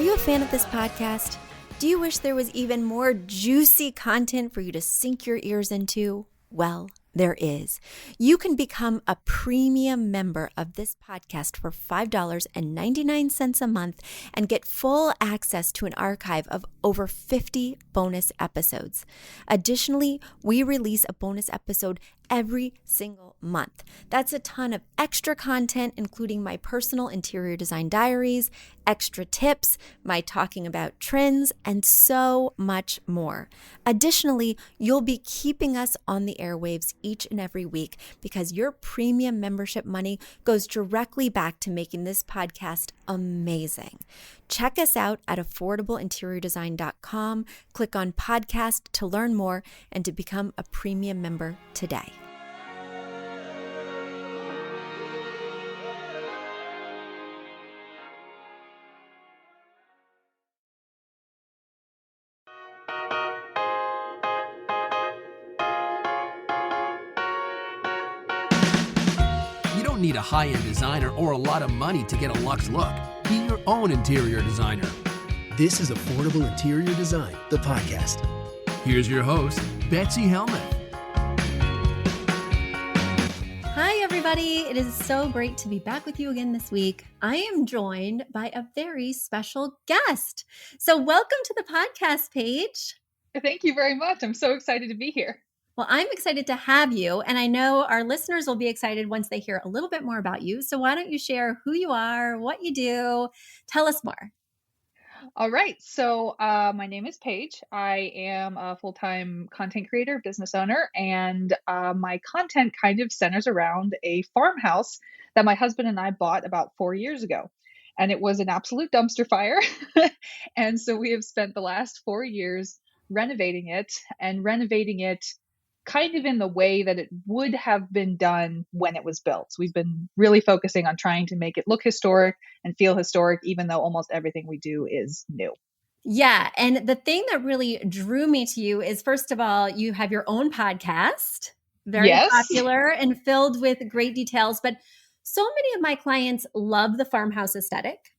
you a fan of this podcast? Do you wish there was even more juicy content for you to sink your ears into? Well, there is. You can become a premium member of this podcast for $5.99 a month and get full access to an archive of over 50 bonus episodes. Additionally, we release a bonus episode every single month. That's a ton of extra content, including my personal interior design diaries, extra tips, my talking about trends, and so much more. Additionally, you'll be keeping us on the airwaves each and every week because your premium membership money goes directly back to making this podcast amazing. Check us out at affordableinteriordesign.com. Click on podcast to learn more and to become a premium member today. You don't need a high-end designer or a lot of money to get a luxe look. Be your own interior designer. This is Affordable Interior Design, the podcast. Here's your host, Betsy Helmuth. Hi, everybody. It is so great to be back with you again this week. I am joined by a very special guest. So welcome to the podcast, Paige. Thank you very much. I'm so excited to be here. Well, I'm excited to have you, and I know our listeners will be excited once they hear a little bit more about you. So why don't you share who you are, what you do? Tell us more. All right. So my name is Paige. I am a full-time content creator, business owner, and my content kind of centers around a farmhouse that my husband and I bought about 4 years ago. And it was an absolute dumpster fire. And so we have spent the last 4 years renovating it kind of in the way that it would have been done when it was built. So we've been really focusing on trying to make it look historic and feel historic, even though almost everything we do is new. Yeah. And the thing that really drew me to you is, first of all, you have your own podcast, very popular and filled with great details. But so many of my clients love the farmhouse aesthetic.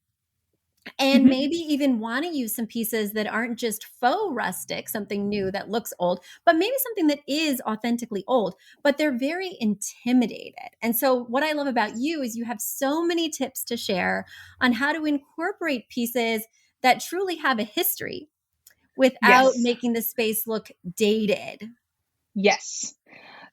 And maybe even want to use some pieces that aren't just faux rustic, something new that looks old, but maybe something that is authentically old, but they're very intimidated. And so what I love about you is you have so many tips to share on how to incorporate pieces that truly have a history without making the space look dated. Yes.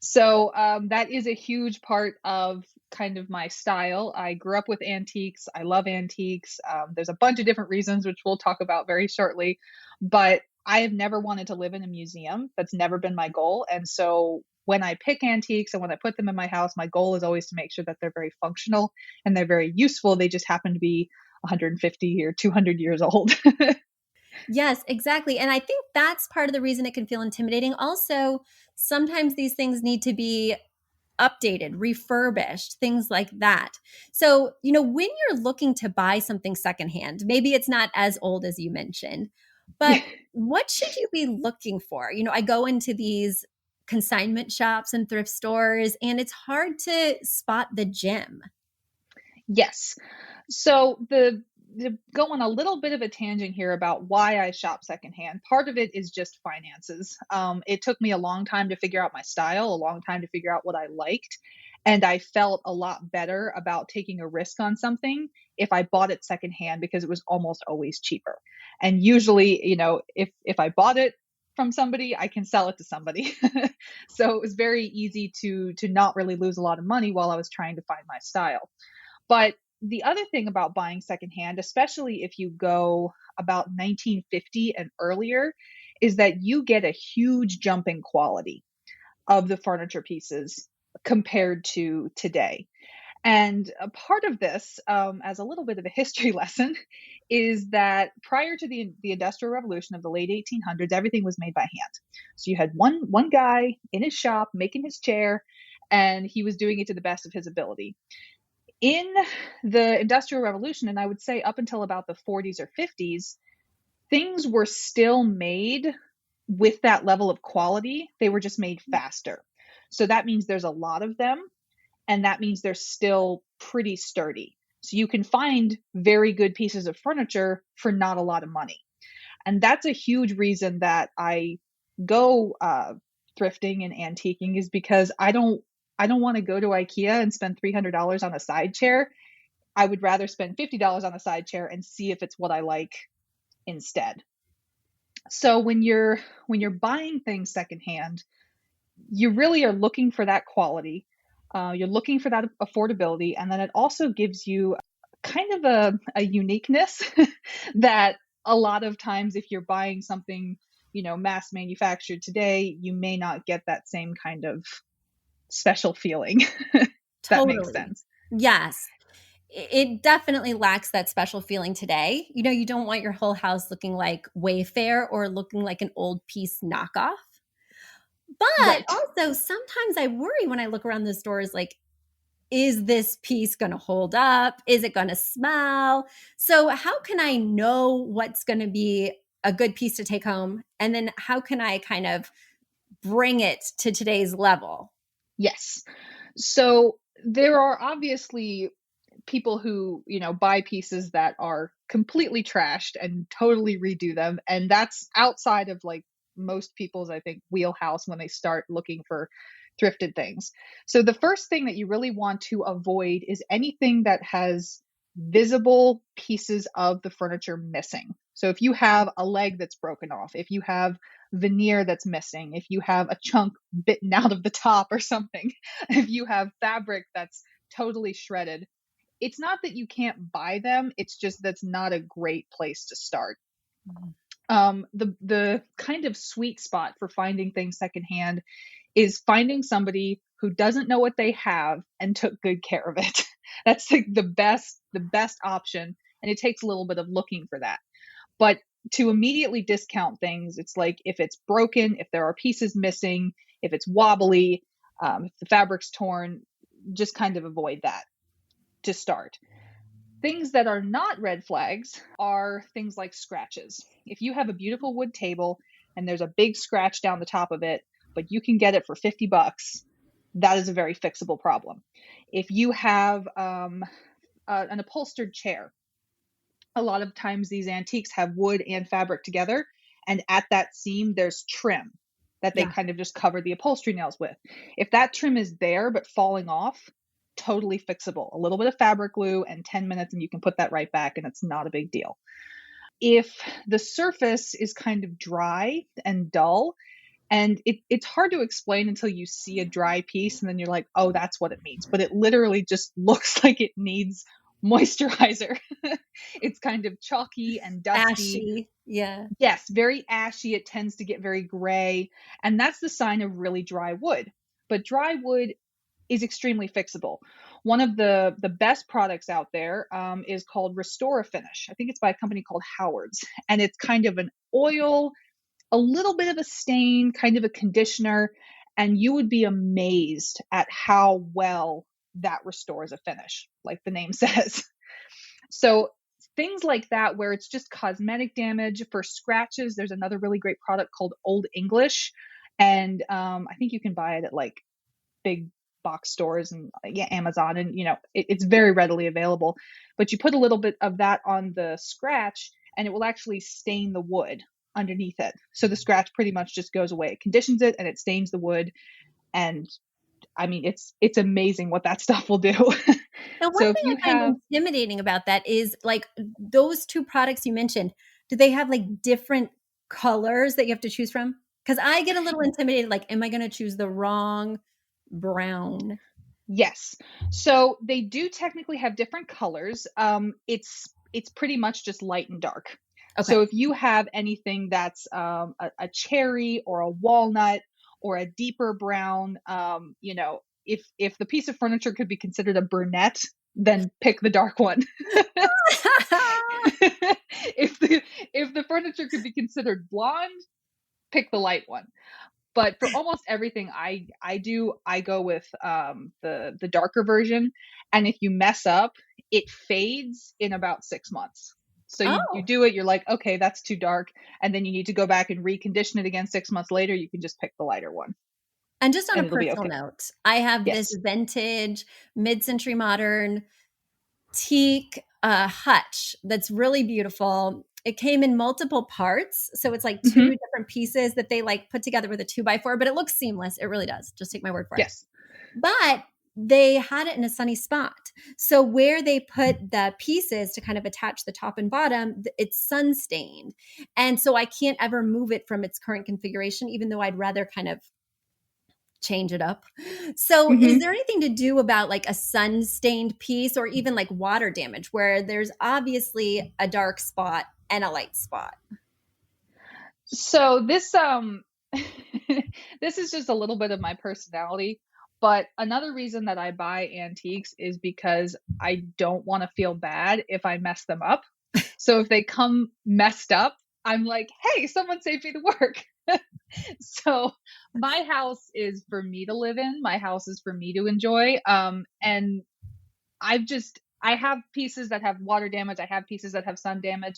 So that is a huge part of kind of my style. I grew up with antiques. I love antiques. There's a bunch of different reasons, which we'll talk about very shortly. But I have never wanted to live in a museum. That's never been my goal. And so when I pick antiques and when I put them in my house, my goal is always to make sure that they're very functional and they're very useful. They just happen to be 150 or 200 years old. Yes, exactly. And I think that's part of the reason it can feel intimidating. Also, sometimes these things need to be updated, refurbished, things like that. So, when you're looking to buy something secondhand, maybe it's not as old as you mentioned, but what should you be looking for? I go into these consignment shops and thrift stores, and it's hard to spot the gem. Yes. So the go on a little bit of a tangent here about why I shop secondhand. Part of it is just finances. It took me a long time to figure out my style, a long time to figure out what I liked. And I felt a lot better about taking a risk on something if I bought it secondhand because it was almost always cheaper. And usually, if I bought it from somebody, I can sell it to somebody. So it was very easy to not really lose a lot of money while I was trying to find my style. But the other thing about buying secondhand, especially if you go about 1950 and earlier, is that you get a huge jump in quality of the furniture pieces compared to today. And a part of this, as a little bit of a history lesson, is that prior to the Industrial Revolution of the late 1800s, everything was made by hand. So you had one guy in his shop making his chair, and he was doing it to the best of his ability. In the Industrial Revolution, and I would say up until about the 40s or 50s, things were still made with that level of quality. They were just made faster. So that means there's a lot of them, and that means they're still pretty sturdy. So you can find very good pieces of furniture for not a lot of money. And that's a huge reason that I go thrifting and antiquing, is because I don't want to go to IKEA and spend $300 on a side chair. I would rather spend $50 on a side chair and see if it's what I like instead. So when you're buying things secondhand, you really are looking for that quality. You're looking for that affordability, and then it also gives you kind of a uniqueness that a lot of times, if you're buying something, mass manufactured today, you may not get that same kind of special feeling. If that makes Totally. sense. Yes. It definitely lacks that special feeling today. You don't want your whole house looking like Wayfair or looking like an old piece knockoff. But Right. also, sometimes I worry when I look around the stores, like, is this piece going to hold up? Is it going to smell? So, how can I know what's going to be a good piece to take home? And then, how can I kind of bring it to today's level? Yes. So there are obviously people who, buy pieces that are completely trashed and totally redo them. And that's outside of like most people's, I think, wheelhouse when they start looking for thrifted things. So the first thing that you really want to avoid is anything that has visible pieces of the furniture missing. So if you have a leg that's broken off, if you have veneer that's missing, if you have a chunk bitten out of the top or something, if you have fabric that's totally shredded, it's not that you can't buy them, it's just that's not a great place to start. The kind of sweet spot for finding things secondhand is finding somebody who doesn't know what they have and took good care of it. That's like the best option, and it takes a little bit of looking for that. But to immediately discount things, it's like if it's broken, if there are pieces missing, if it's wobbly, if the fabric's torn, just kind of avoid that to start. Things that are not red flags are things like scratches. If you have a beautiful wood table and there's a big scratch down the top of it, but you can get it for $50, that is a very fixable problem. If you have an upholstered chair, a lot of times these antiques have wood and fabric together, and at that seam there's trim that they Yeah. kind of just cover the upholstery nails with. If that trim is there but falling off, totally fixable. A little bit of fabric glue and 10 minutes and you can put that right back, and it's not a big deal. If the surface is kind of dry and dull, and it's hard to explain until you see a dry piece and then you're like, oh, that's what it means. But it literally just looks like it needs moisturizer. It's kind of chalky and dusty. Ashy. Yeah. Yes, very ashy. It tends to get very gray. And that's the sign of really dry wood. But dry wood is extremely fixable. One of the best products out there is called Restore a Finish. I think it's by a company called Howard's. And it's kind of an oil, a little bit of a stain, kind of a conditioner, and you would be amazed at how well that restores a finish, like the name says. So things like that, where it's just cosmetic damage. For scratches, there's another really great product called Old English, and I think you can buy it at like big box stores and Amazon, and it's very readily available. But you put a little bit of that on the scratch, and it will actually stain the wood underneath it. So the scratch pretty much just goes away. It conditions it and it stains the wood. And I mean, it's amazing what that stuff will do. Now, one So if thing you I find have, intimidating about that is like those two products you mentioned, do they have like different colors that you have to choose from? Because I get a little intimidated, like, am I going to choose the wrong brown? yes. So they do technically have different colors. It's pretty much just light and dark. Okay. So if you have anything that's a cherry or a walnut or a deeper brown, if the piece of furniture could be considered a brunette, then pick the dark one. if the furniture could be considered blonde, pick the light one. But for almost everything I go with the darker version. And if you mess up, it fades in about 6 months. So you Oh, do it, you're like, okay, that's too dark. And then you need to go back and recondition it again 6 months later. You can just pick the lighter one and just on a and it'll be personal okay. note, I have this Yes. vintage mid-century modern teak hutch that's really beautiful. It came in multiple parts. So it's like two Hmm. different pieces that they like put together with a 2x4, but it looks seamless. It really does. Just take my word for it. Yes. But they had it in a sunny spot. So where they put the pieces to kind of attach the top and bottom, it's sun stained. And so I can't ever move it from its current configuration, even though I'd rather kind of change it up. So is Hmm. there anything to do about like a sun stained piece or even like water damage where there's obviously a dark spot and a light spot? So this this is just a little bit of my personality, but another reason that I buy antiques is because I don't want to feel bad if I mess them up. So if they come messed up, I'm like, "Hey, someone saved me the work." So my house is for me to live in. My house is for me to enjoy. And I have pieces that have water damage. I have pieces that have sun damage,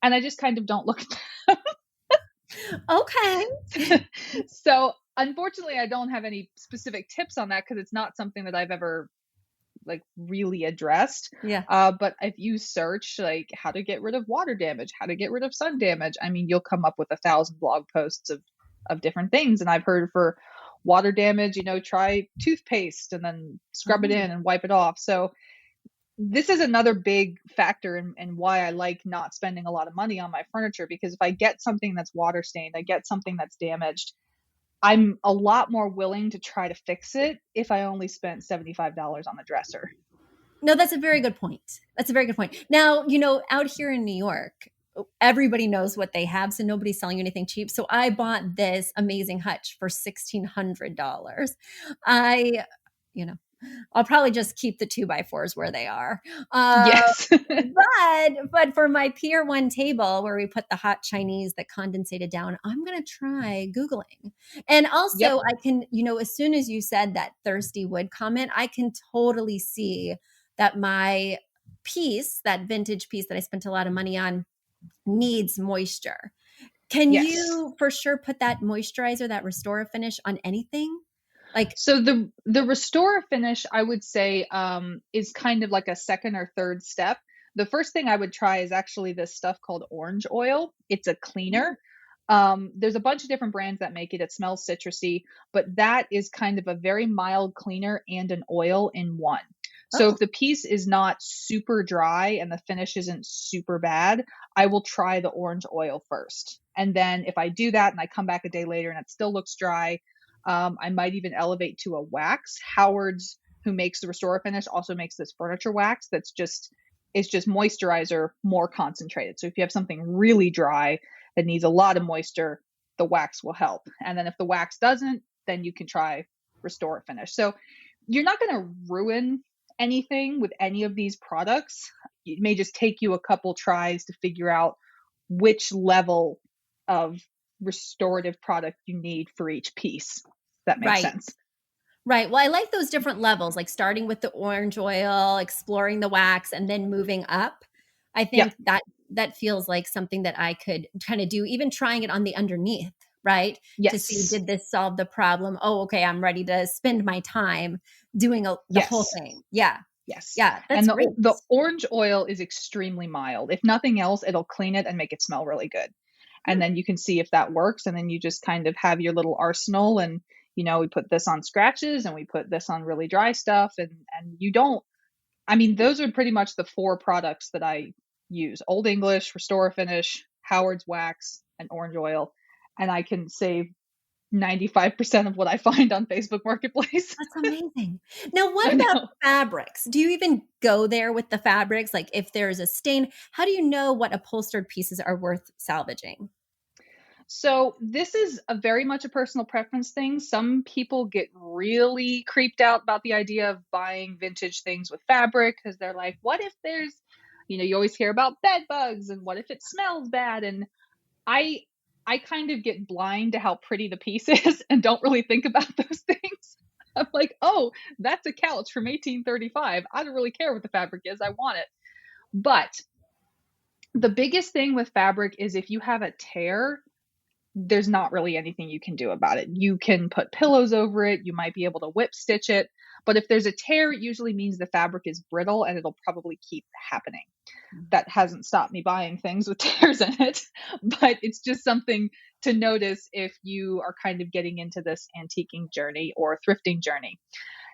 and I just kind of don't look at Okay. them. So unfortunately, I don't have any specific tips on that because it's not something that I've ever like really addressed. Yeah. But if you search like how to get rid of water damage, how to get rid of sun damage, I mean, you'll come up with 1,000 blog posts of different things. And I've heard for water damage, try toothpaste and then scrub it Oh. in and wipe it off. So this is another big factor in why I like not spending a lot of money on my furniture, because if I get something that's water stained, I get something that's damaged, I'm a lot more willing to try to fix it if I only spent $75 on the dresser. No, that's a very good point. That's a very good point. Now, out here in New York, everybody knows what they have, so nobody's selling you anything cheap. So I bought this amazing hutch for $1,600. I, you know, I'll probably just keep the 2x4s where they are. Yes. But for my Pier 1 table where we put the hot Chinese that condensated down, I'm going to try Googling. And Yep. also I can, as soon as you said that thirsty wood comment, I can totally see that my piece, that vintage piece that I spent a lot of money on, needs moisture. Can Yes. you for sure put that moisturizer, that restore finish on anything? Like, So the restore finish, I would say, is kind of like a second or third step. The first thing I would try is actually this stuff called orange oil. It's a cleaner. There's a bunch of different brands that make it. It smells citrusy, but that is kind of a very mild cleaner and an oil in one. So oh, if the piece is not super dry and the finish isn't super bad, I will try the orange oil first. And then if I do that and I come back a day later and it still looks dry, I might even elevate to a wax. Howard's, who makes the Restore Finish, also makes this furniture wax that's it's just moisturizer more concentrated. So if you have something really dry that needs a lot of moisture, the wax will help. And then if the wax doesn't, then you can try Restore Finish. So you're not going to ruin anything with any of these products. It may just take you a couple tries to figure out which level of restorative product you need for each piece. If that makes right. sense. Right. Well, I like those different levels, like starting with the orange oil, exploring the wax, and then moving up. I Yep. think that feels like something that I could kind of do, even trying it on the underneath, right? To see, Yes. did this solve the problem? Oh, okay, I'm ready to spend my time doing the whole Yes. thing. Yeah. Yes. Yeah, that's And great. the orange oil is extremely mild. If nothing else, it'll clean it and make it smell really good. And Hmm. then you can see if that works. And then you just kind of have your little arsenal. And, we put this on scratches and we put this on really dry stuff. And you don't, I mean, those are pretty much the four products that I use: Old English, Restore Finish, Howard's Wax, and orange oil. And I can save 95% of what I find on Facebook Marketplace. That's amazing. Now, what I about know. fabrics? Do you even go there with the fabrics? Like if there's a stain, how do you know what upholstered pieces are worth salvaging? So this is a very much a personal preference thing. Some people get really creeped out about the idea of buying vintage things with fabric because they're like, what if there's, you always hear about bed bugs and what if it smells bad? And I I kind of get blind to how pretty the piece is and don't really think about those things. I'm like, oh, that's a couch from 1835. I don't really care what the fabric is. I want it. But the biggest thing with fabric is if you have a tear, there's not really anything you can do about it. You can put pillows over it. You might be able to whip stitch it. But if there's a tear, it usually means the fabric is brittle and it'll probably keep happening. That hasn't stopped me buying things with tears in it, but it's just something to notice if you are kind of getting into this antiquing journey or thrifting journey.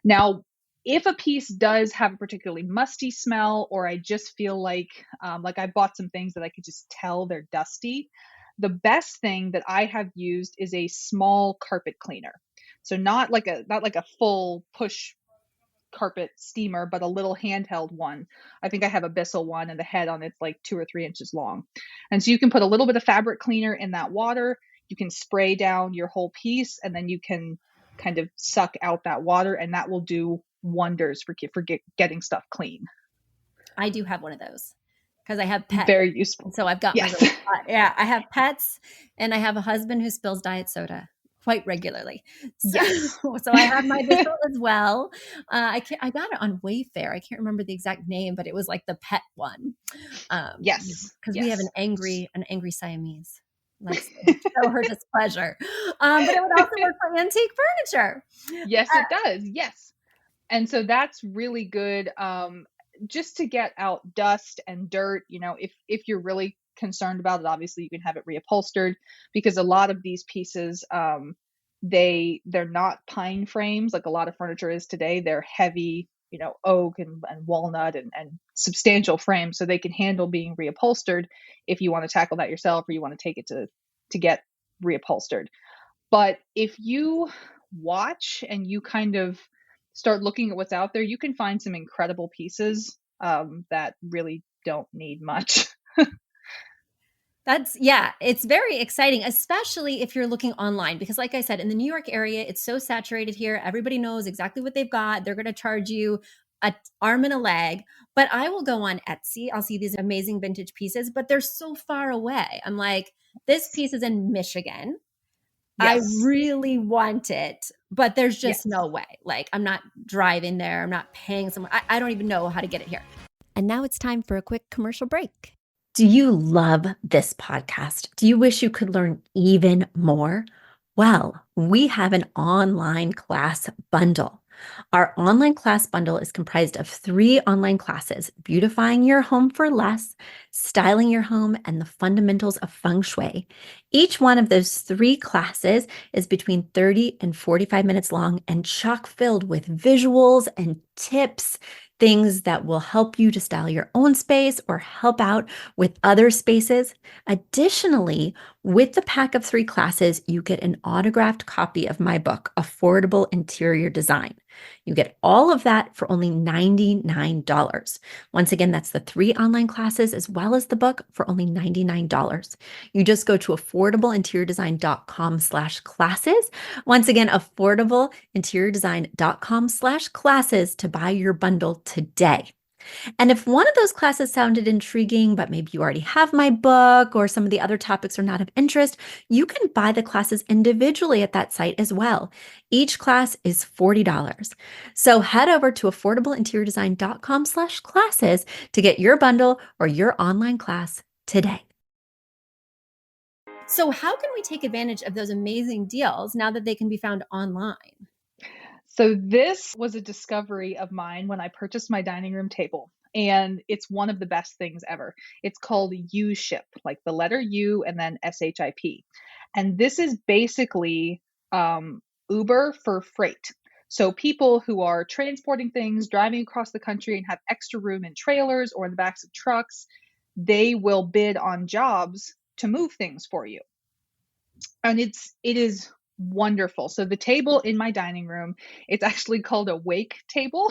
Now, if a piece does have a particularly musty smell, or I just feel like I bought some things that I could just tell they're dusty, the best thing that I have used is a small carpet cleaner. So not like a full push carpet steamer, but a little handheld one. I think I have a Bissell one, and the head on it's like 2 or 3 inches long. And so you can put a little bit of fabric cleaner in that water. You can spray down your whole piece, and then you can kind of suck out that water, and that will do wonders for getting stuff clean. I do have one of those because I have pets. Very useful. So I've got yes. my little, I have pets, and I have a husband who spills diet soda quite regularly. So, yes. So I have my Bissell as well. I got it on Wayfair. I can't remember the exact name, but it was like the pet one. Yes. Because we have an angry Siamese. Likes to show her displeasure. But it would also work for antique furniture. Yes, it does. Yes. And so that's really good. Just to get out dust and dirt, if you're really concerned about it, obviously you can have it reupholstered, because a lot of these pieces, they're not pine frames like a lot of furniture is today. They're heavy, oak and walnut and substantial frames, so they can handle being reupholstered if you want to tackle that yourself, or you want to take it to get reupholstered. But if you watch and you kind of start looking at what's out there, you can find some incredible pieces that really don't need much. It's very exciting, especially if you're looking online, because like I said, in the New York area, it's so saturated here. Everybody knows exactly what they've got. They're going to charge you an arm and a leg. But I will go on Etsy. I'll see these amazing vintage pieces, but they're so far away. I'm like, this piece is in Michigan. Yes. I really want it, but there's just no way. Like, I'm not driving there. I'm not paying someone. I don't even know how to get it here. And now it's time for a quick commercial break. Do you love this podcast? Do you wish you could learn even more? Well, we have an online class bundle. Our online class bundle is comprised of 3 online classes: beautifying your home for less, styling your home, and the fundamentals of feng shui. Each one of those 3 classes is between 30 and 45 minutes long and chock filled with visuals and tips, things that will help you to style your own space or help out with other spaces. Additionally, with the pack of 3 classes, you get an autographed copy of my book, Affordable Interior Design. You get all of that for only $99. Once again, that's the 3 online classes as well as the book for only $99. You just go to affordableinteriordesign.com/classes. Once again, affordableinteriordesign.com/classes to buy your bundle today. And if one of those classes sounded intriguing, but maybe you already have my book or some of the other topics are not of interest, you can buy the classes individually at that site as well. Each class is $40. So head over to affordableinteriordesign.com/classes to get your bundle or your online class today. So how can we take advantage of those amazing deals now that they can be found online? So this was a discovery of mine when I purchased my dining room table, and it's one of the best things ever. It's called U-Ship, like the letter U and then SHIP. And this is basically Uber for freight. So people who are transporting things, driving across the country and have extra room in trailers or in the backs of trucks, they will bid on jobs to move things for you. And it is wonderful. So the table in my dining room, it's actually called a wake table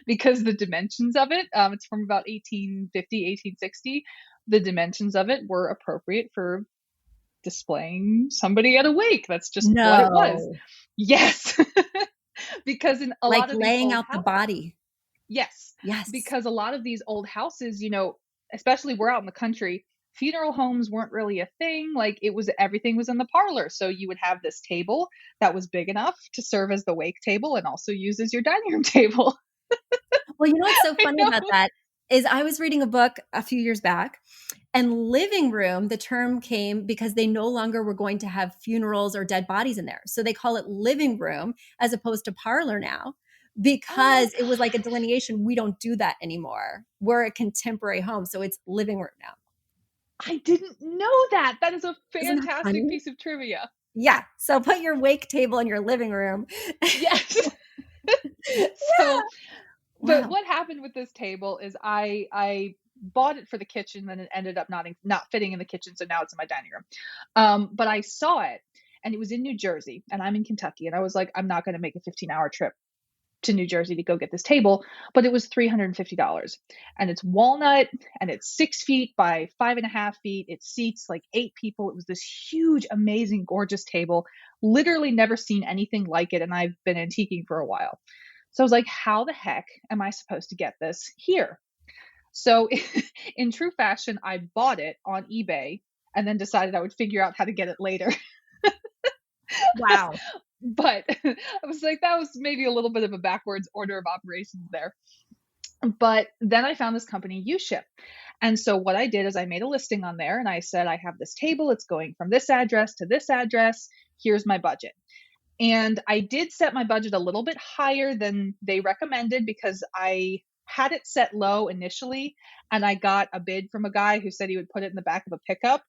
because the dimensions of it, it's from about 1850, 1860. The dimensions of it were appropriate for displaying somebody at a wake. That's just what it was. Yes. Because in a lot of laying out the body. Yes. Because a lot of these old houses, especially we're out in the country, funeral homes weren't really a thing. Like everything was in the parlor. So you would have this table that was big enough to serve as the wake table and also use as your dining room table. Well, what's so funny about that is I was reading a book a few years back, and living room, the term came because they no longer were going to have funerals or dead bodies in there. So they call it living room as opposed to parlor now, because it was like a delineation. We don't do that anymore. We're a contemporary home. So it's living room now. I didn't know that. That is a Isn't that fantastic funny? piece of trivia. Yeah. So put your wake table in your living room. Yes. Yeah. So, but Wow. what happened with this table is I bought it for the kitchen, and it ended up not fitting in the kitchen, so now it's in my dining room. But I saw it, and it was in New Jersey, and I'm in Kentucky, and I was like, I'm not going to make a 15-hour trip to New Jersey to go get this table, but it was $350, and it's walnut, and it's 6 feet by 5.5 feet. It seats like 8 people. It was this huge, amazing, gorgeous table. Literally never seen anything like it, and I've been antiquing for a while. So I was like, how the heck am I supposed to get this here? So in true fashion, I bought it on eBay and then decided I would figure out how to get it later. Wow. But I was like, that was maybe a little bit of a backwards order of operations there. But then I found this company, UShip. And so what I did is I made a listing on there, and I said, I have this table. It's going from this address to this address. Here's my budget. And I did set my budget a little bit higher than they recommended because I had it set low initially, and I got a bid from a guy who said he would put it in the back of a pickup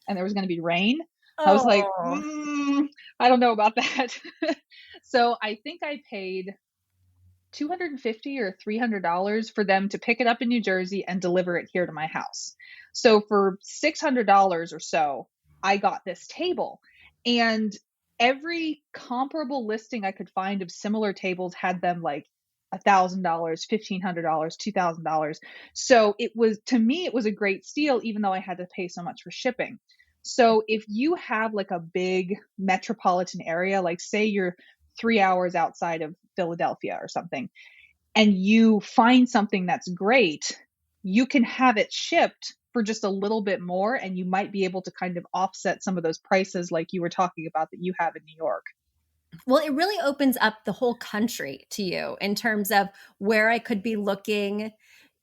and there was going to be rain. I was like, I don't know about that. So I think I paid $250 or $300 for them to pick it up in New Jersey and deliver it here to my house. So for $600 or so, I got this table. And every comparable listing I could find of similar tables had them like $1,000, $1,500, $2,000. So it was, to me, it was a great steal, even though I had to pay so much for shipping. So if you have like a big metropolitan area, like say you're 3 hours outside of Philadelphia or something, and you find something that's great, you can have it shipped for just a little bit more, and you might be able to kind of offset some of those prices like you were talking about that you have in New York. Well, it really opens up the whole country to you in terms of where I could be looking,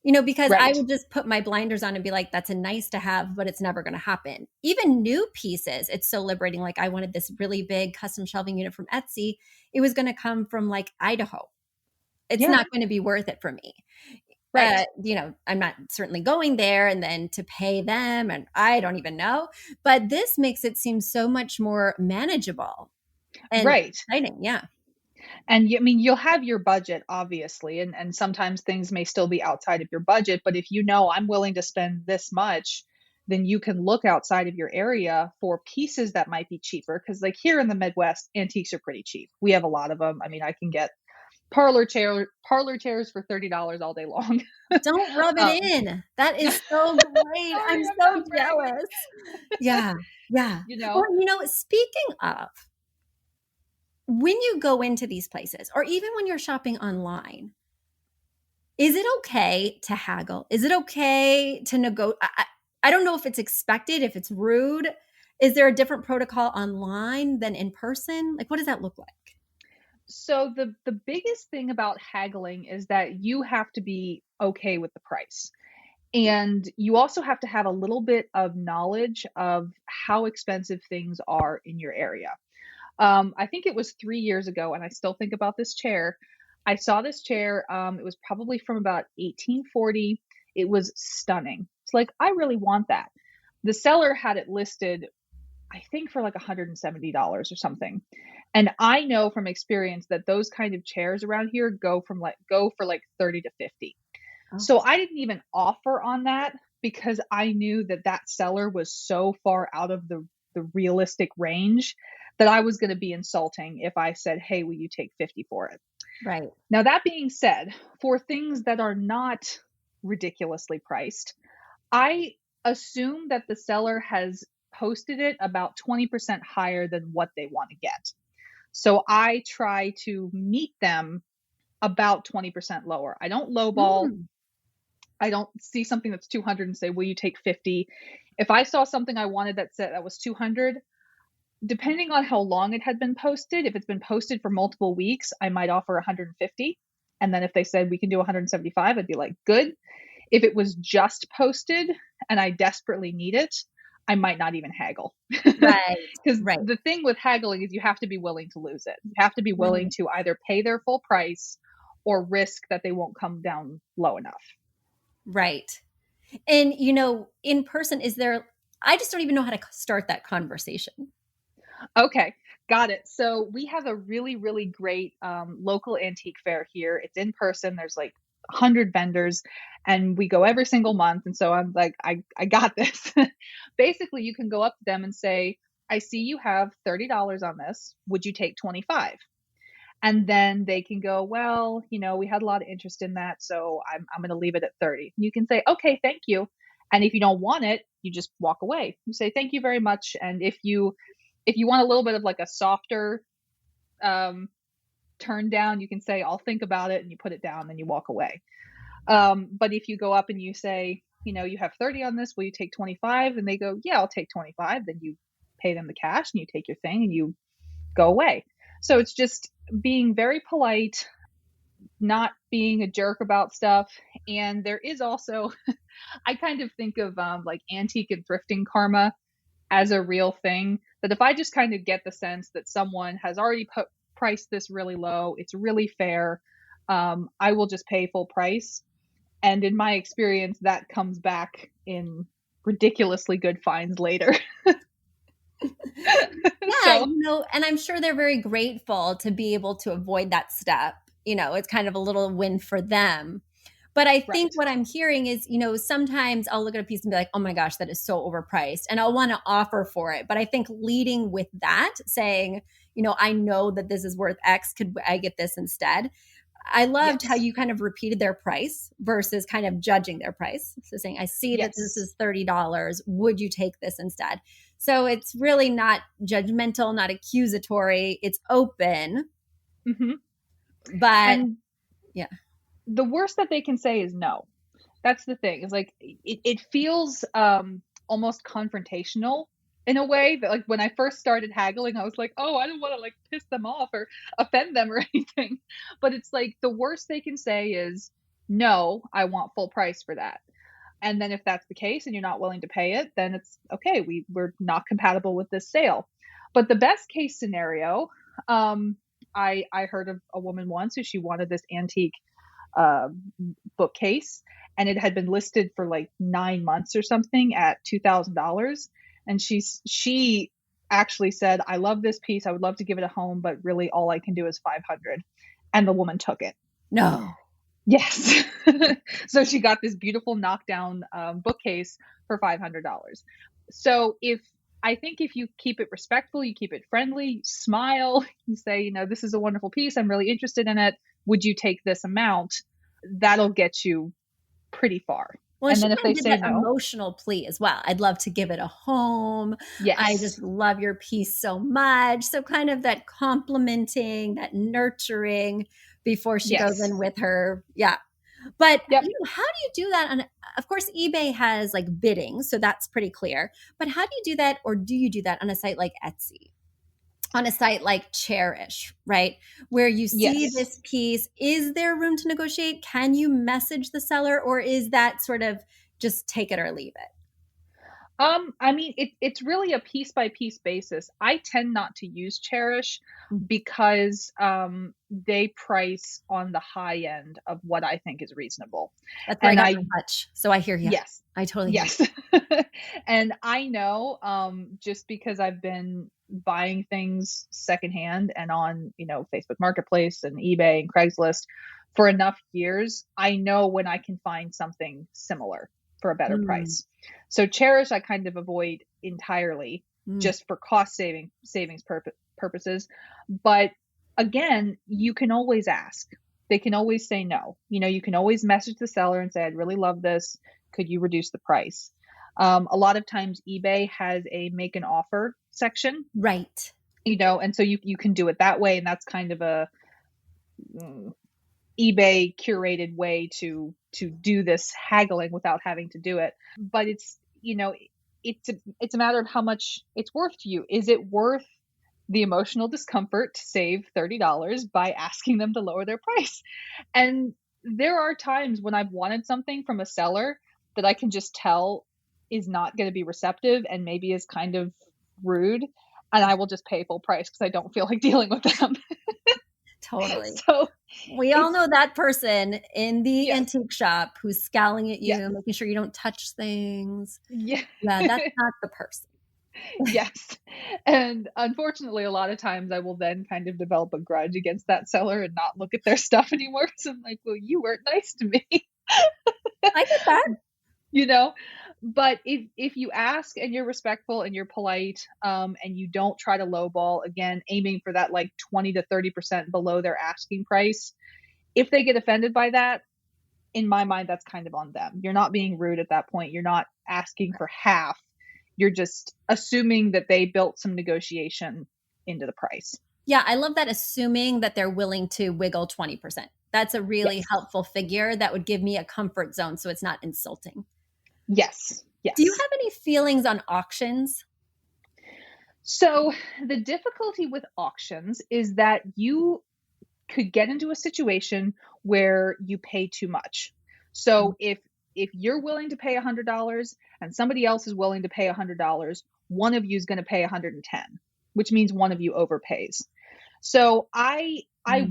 because I Right. would just put my blinders on and be like, that's a nice to have, but it's never going to happen. Even new pieces, it's so liberating. Like I wanted this really big custom shelving unit from Etsy. It was going to come from like Idaho. It's Yeah. not going to be worth it for me. Right. I'm not certainly going there and then to pay them, and I don't even know. But this makes it seem so much more manageable and Right. exciting. Yeah. And I mean, you'll have your budget, obviously, and sometimes things may still be outside of your budget. But if you know I'm willing to spend this much, then you can look outside of your area for pieces that might be cheaper. Because like here in the Midwest, antiques are pretty cheap. We have a lot of them. I mean, I can get parlor chairs for $30 all day long. Don't rub it in. That is so great. Sorry, I'm I'm so not bragging. jealous. Yeah. Yeah. You know, Well, speaking of, when you go into these places, or even when you're shopping online, is it okay to haggle? Is it okay to negotiate? I don't know if it's expected, if it's rude. Is there a different protocol online than in person? Like, what does that look like? so the biggest thing about haggling is that you have to be okay with the price. And you also have to have a little bit of knowledge of how expensive things are in your area. I think it was 3 years ago, and I still think about this chair. I saw this chair. It was probably from about 1840. It was stunning. It's like, I really want that. The seller had it listed, I think, for like $170 or something. And I know from experience that those kind of chairs around here go for like 30 to 50. Oh. So I didn't even offer on that because I knew that that seller was so far out of the realistic range that I was going to be insulting if I said, hey, will you take 50 for it? Right. Now, that being said, for things that are not ridiculously priced, I assume that the seller has posted it about 20% higher than what they want to get. So I try to meet them about 20% lower. I don't lowball. I don't see something that's 200 and say, will you take 50? If I saw something I wanted that said that was 200, depending on how long it had been posted, if it's been posted for multiple weeks, I might offer 150. And then if they said we can do 175, I'd be like, good. If it was just posted and I desperately need it, I might not even haggle. Right. Because Right. the thing with haggling is you have to be willing to lose it. You have to be willing to either pay their full price or risk that they won't come down low enough. Right. And, in person, I just don't even know how to start that conversation. Okay, got it. So we have a really, really great local antique fair here. It's in person. There's like 100 vendors, and we go every single month. And so I'm like, I got this. Basically, you can go up to them and say, I see you have $30 on this. Would you take 25? And then they can go, well, we had a lot of interest in that, so I'm going to leave it at 30. You can say, okay, thank you. And if you don't want it, you just walk away. You say, thank you very much. And if you want a little bit of like a softer turn down, you can say, I'll think about it, and you put it down, and you walk away. But if you go up and you say, you have 30 on this, will you take 25? And they go, yeah, I'll take 25. Then you pay them the cash and you take your thing and you go away. So it's just being very polite, not being a jerk about stuff. And there is also, I kind of think of like antique and thrifting karma as a real thing, that if I just kind of get the sense that someone has already priced this really low, it's really fair, I will just pay full price. And in my experience, that comes back in ridiculously good finds later. Yeah, and I'm sure they're very grateful to be able to avoid that step. It's kind of a little win for them. But I think what I'm hearing is, sometimes I'll look at a piece and be like, oh my gosh, that is so overpriced. And I'll want to offer for it. But I think leading with that, saying, I know that this is worth X. Could I get this instead? I loved how you kind of repeated their price versus kind of judging their price. So saying, I see that this is $30. Would you take this instead? So it's really not judgmental, not accusatory. It's open. Mm-hmm. But yeah. The worst that they can say is no. That's the thing. It's like, it feels almost confrontational in a way that, like, when I first started haggling, I was like, oh, I don't want to like piss them off or offend them or anything. But it's like, the worst they can say is, no, I want full price for that. And then if that's the case and you're not willing to pay it, then it's okay. We're not compatible with this sale. But the best case scenario, I heard of a woman once who she wanted this antique bookcase, and it had been listed for like 9 months or something at $2,000. And she actually said, I love this piece. I would love to give it a home, but really all I can do is 500. And the woman took it. No. Yes. So she got this beautiful knockdown bookcase for $500. So I think if you keep it respectful, you keep it friendly, you smile, you say, this is a wonderful piece, I'm really interested in it, would you take this amount? That'll get you pretty far. Well, and then if they say that no, emotional plea as well. I'd love to give it a home. Yes. I just love your piece so much. So kind of that complimenting, that nurturing before she goes in with her. Yeah. But how do you do that? Of course, eBay has like bidding, so that's pretty clear. But how do you do that, or do you do that on a site like Etsy? On a site like Cherish, right? Where you see this piece, is there room to negotiate? Can you message the seller, or is that sort of just take it or leave it? I mean, it's really a piece by piece basis. I tend not to use Cherish because they price on the high end of what I think is reasonable. That's where I got much. So I hear you. Yes. I totally hear you. And I know just because I've been buying things secondhand and on, Facebook Marketplace and eBay and Craigslist for enough years, I know when I can find something similar for a better price. So Cherish, I kind of avoid entirely just for cost savings purposes. But again, you can always ask. They can always say no. You can always message the seller and say, I'd really love this. Could you reduce the price? A lot of times eBay has a make an offer section. Right. And so you can do it that way. And that's kind of a eBay curated way to do this haggling without having to do it. But it's a matter of how much it's worth to you. Is it worth the emotional discomfort to save $30 by asking them to lower their price? And there are times when I've wanted something from a seller that I can just tell is not going to be receptive and maybe is kind of rude, and I will just pay full price because I don't feel like dealing with them. Totally. So We all know that person in the Yes. antique shop who's scowling at you, Yes. making sure you don't touch things. Yeah. Yeah, that's not the person. Yes. And unfortunately, a lot of times I will then kind of develop a grudge against that seller and not look at their stuff anymore. So I'm like, well, you weren't nice to me. I get that. you know but if you ask and you're respectful and you're polite, and you don't try to lowball, again aiming for that like 20 to 30% below their asking price, if they get offended by that, in my mind that's kind of on them. You're not being rude at that point. You're not asking for half. You're just assuming that they built some negotiation into the price. Yeah, I love that, assuming that they're willing to wiggle 20%. That's a really Yes. helpful figure that would give me a comfort zone so it's not insulting. Yes. Yes. Do you have any feelings on auctions? So the difficulty with auctions is that you could get into a situation where you pay too much. So if you're willing to pay $100 and somebody else is willing to pay $100, one of you is going to pay 110, which means one of you overpays. So I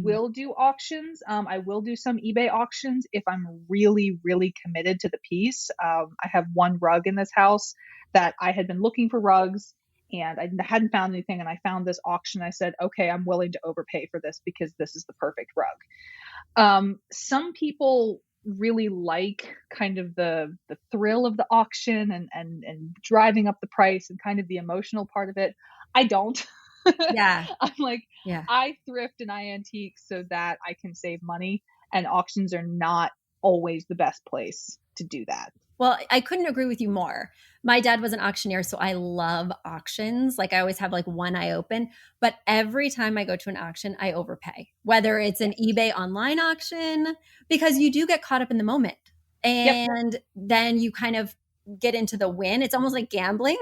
will do auctions. I will do some eBay auctions if I'm really, really committed to the piece. I have one rug in this house that I had been looking for rugs and I hadn't found anything. And I found this auction. I said, okay, I'm willing to overpay for this because this is the perfect rug. Some people really like kind of the thrill of the auction and driving up the price and kind of the emotional part of it. I don't. Yeah. I'm like, Yeah. I thrift and I antique so that I can save money, and auctions are not always the best place to do that. Well, I couldn't agree with you more. My dad was an auctioneer, so I love auctions. Like I always have like one eye open, but every time I go to an auction, I overpay, whether it's an eBay online auction, because you do get caught up in the moment. And then you kind of get into the win. It's almost like gambling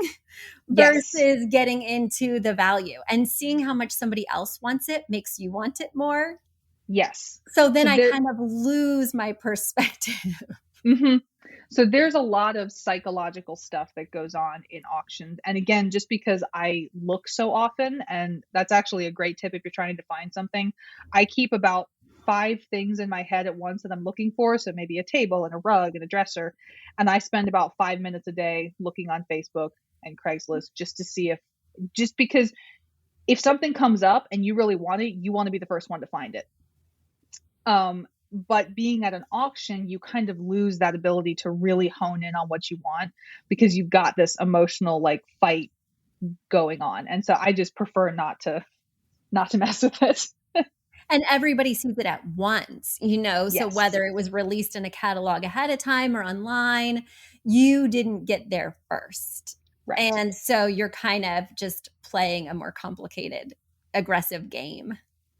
versus getting into the value, and seeing how much somebody else wants it makes you want it more. Yes. So then I kind of lose my perspective. Mm-hmm. So there's a lot of psychological stuff that goes on in auctions. And again, just because I look so often, and that's actually a great tip if you're trying to find something, I keep about 5 things in my head at once that I'm looking for. So maybe a table and a rug and a dresser. And I spend about 5 minutes a day looking on Facebook and Craigslist just to see just because if something comes up and you really want it, you want to be the first one to find it. But being at an auction, you kind of lose that ability to really hone in on what you want because you've got this emotional like fight going on. And so I just prefer not to mess with it. And everybody sees it at once, so Yes. whether it was released in a catalog ahead of time or online, you didn't get there first. Right. And so you're kind of just playing a more complicated, aggressive game.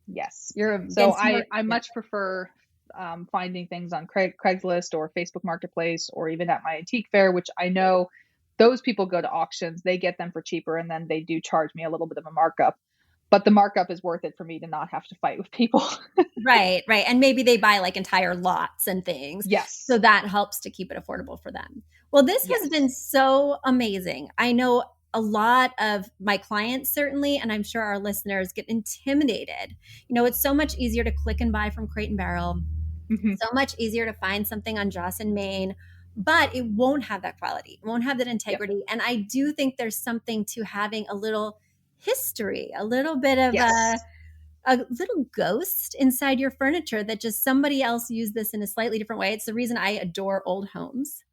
Yes. You're so I much prefer finding things on Craigslist or Facebook Marketplace or even at my antique fair, which I know those people go to auctions, they get them for cheaper, and then they do charge me a little bit of a markup. But the markup is worth it for me to not have to fight with people. Right. And maybe they buy like entire lots and things. Yes. So that helps to keep it affordable for them. Well, this has been so amazing. I know a lot of my clients certainly, and I'm sure our listeners get intimidated. It's so much easier to click and buy from Crate and Barrel. Mm-hmm. So much easier to find something on Joss and Main, but it won't have that quality. It won't have that integrity. Yep. And I do think there's something to having a little history, a little bit of a little ghost inside your furniture that just somebody else used this in a slightly different way. It's the reason I adore old homes.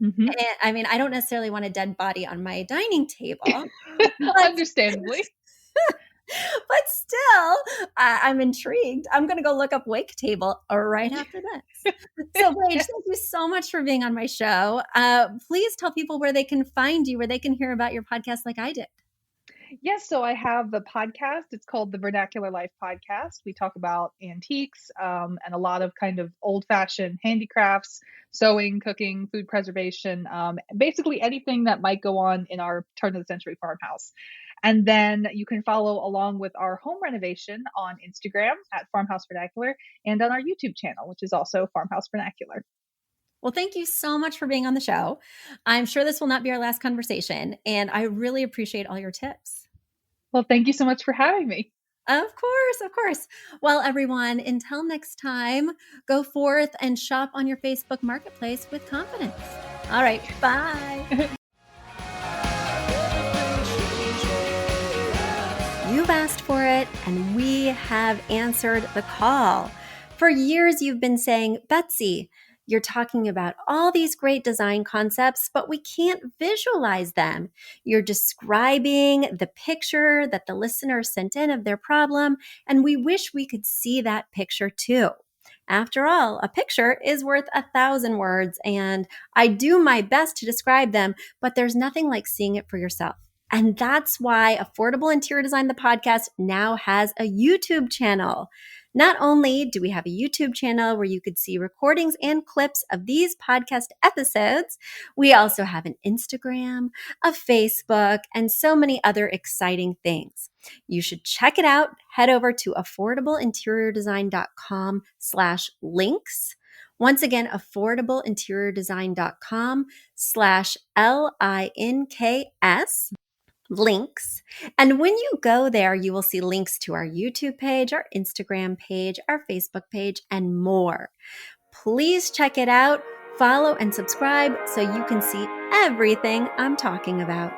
Mm-hmm. And I mean, I don't necessarily want a dead body on my dining table. Understandably. But still, I'm intrigued. I'm going to go look up Wake Table right after this. So, Paige, thank you so much for being on my show. Please tell people where they can find you, where they can hear about your podcast like I did. Yes, so I have the podcast. It's called the Vernacular Life Podcast. We talk about antiques and a lot of kind of old-fashioned handicrafts, sewing, cooking, food preservation, basically anything that might go on in our turn-of-the-century farmhouse. And then you can follow along with our home renovation on Instagram at Farmhouse Vernacular and on our YouTube channel, which is also Farmhouse Vernacular. Well, thank you so much for being on the show. I'm sure this will not be our last conversation, and I really appreciate all your tips. Well, thank you so much for having me. Of course, of course. Well, everyone, until next time, go forth and shop on your Facebook Marketplace with confidence. All right, bye. You've asked for it, and we have answered the call. For years, you've been saying, Betsy, you're talking about all these great design concepts, but we can't visualize them. You're describing the picture that the listener sent in of their problem, and we wish we could see that picture too. After all, a picture is worth 1,000 words, and I do my best to describe them, but there's nothing like seeing it for yourself. And that's why Affordable Interior Design, the podcast, now has a YouTube channel. Not only do we have a YouTube channel where you could see recordings and clips of these podcast episodes, we also have an Instagram, a Facebook, and so many other exciting things. You should check it out. Head over to affordableinteriordesign.com/links. Once again, affordableinteriordesign.com/LINKS. Links. And when you go there, you will see links to our YouTube page, our Instagram page, our Facebook page, and more. Please check it out, follow and subscribe so you can see everything I'm talking about.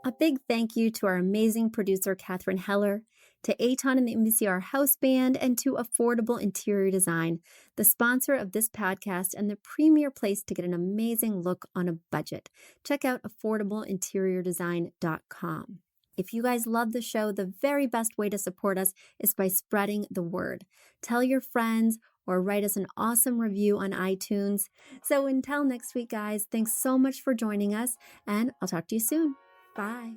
A big thank you to our amazing producer, Catherine Heller, to Aton and the MBCR House Band, and to Affordable Interior Design, the sponsor of this podcast and the premier place to get an amazing look on a budget. Check out affordableinteriordesign.com. If you guys love the show, the very best way to support us is by spreading the word. Tell your friends or write us an awesome review on iTunes. So until next week, guys, thanks so much for joining us, and I'll talk to you soon. Bye.